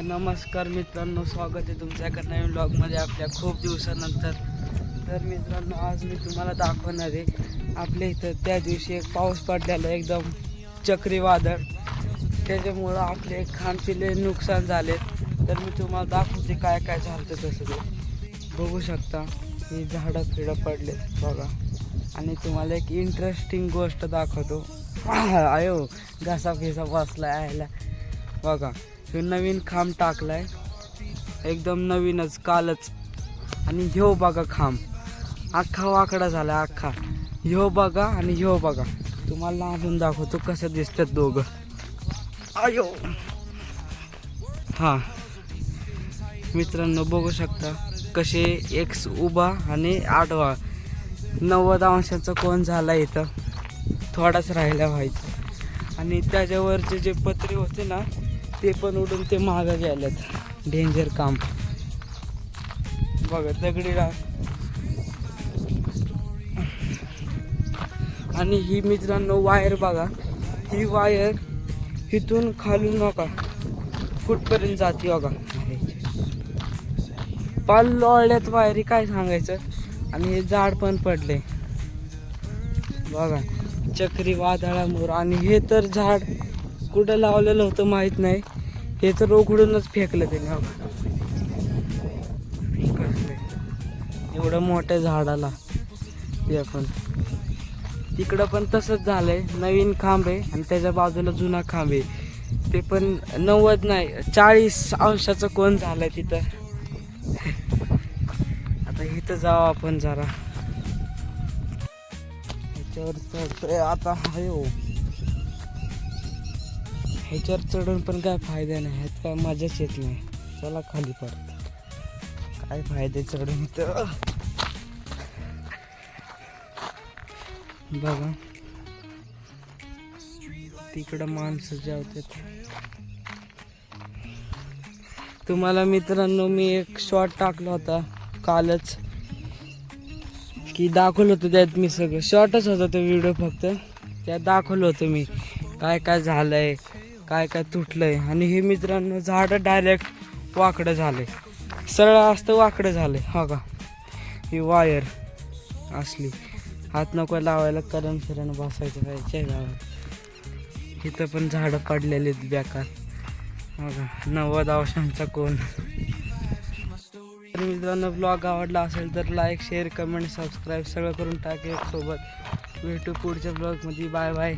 नमस्कार मित्रांनो, स्वागत आहे तुमच्या एका नवीन ब्लॉगमध्ये आपल्या खूप दिवसानंतर. तर मित्रांनो, आज मी तुम्हाला दाखवणार आहे आपल्या इथं त्या दिवशी एक पाऊस पडलेला एकदम चक्रीवादळ. त्याच्यामुळं आपले खांबचे लय नुकसान झाले. तर मी तुम्हाला दाखवते काय काय झालं तसं ते बघू शकता. ही झाडं फिडं पडले बघा. आणि तुम्हाला एक इंटरेस्टिंग गोष्ट दाखवतो. आयो घासा फिसा बसला यायला बघा. हे नवीन खांब टाकलाय एकदम नवीनच कालच. आणि ह्यो बघा खांब अख्खा वाकडा झाला अख्खा. ह्यो बघा आणि ह्यो बघा. तुम्हाला लांबून दाखवतो कसं दिसतात दोघं. आयो हा मित्रांनो, बघू शकता कसे एक उभा आणि आडवा 90 अंशाचा कोन झाला. इथं थोडाच राहिला व्हायचं. आणि त्याच्यावरचे जे पत्रे होते ना ते पण उडून ते मागं गेलेत. डेंजर काम बघा. दगडी आणि ही मित्रांनो वायर बघा. ही वायर इथून खालून नका फुटपर्यंत जाते बघा. पाल लोळल्यात वायरी, काय सांगायचं. आणि हे झाड पण पडले बघा चक्रीवादळामुळे. आणि हे तर झाड कुठं लावलेलं होतं माहित नाही. हे तर उघडूनच फेकलं त्याने बघा. एवढं मोठ्या झाडाला ते पण. तिकडं पण तसंच झालंय. नवीन खांब आहे आणि त्याच्या बाजूला जुना खांब आहे. ते पण 90 नाही 40 अंशाचा कोन झालाय तिथं. आता इथं जाऊ आपण जरा. ह्याच्यावर चढतोय आता. हो ह्याच्यावर चढून पण काय फायदा नाही. ह्यात काय मजाच येत नाही. चला खाली परत. काय फायदे चढून इथं बघा. तिकडं माणसं जेवतात. तुम्हाला मित्रांनो मी एक शॉर्ट टाकला होता कालच की दाखवलं होतं. त्यात मी सगळं शॉर्टच होता तो व्हिडिओ. फक्त त्यात दाखवलं होतं मी काय काय झालंय, काय काय तुटलंय. आणि हे मित्रांनो झाडं डायरेक्ट वाकडं झाले. सरळ असतं वाकडं झाले. हो का. ही वायर असली हात नको लावायला. करण फिरण बसायचं पाहिजे गावात. इथं पण झाडं पडलेली आहेत बेकार बघा. 90 अंशांचा कोन. तर मित्रांनो, ब्लॉग आवडला असेल तर लाईक, शेअर, कमेंट, सबस्क्राईब सगळं करून टाकेल सोबत. भेटू पुढच्या ब्लॉगमध्ये. Bye bye.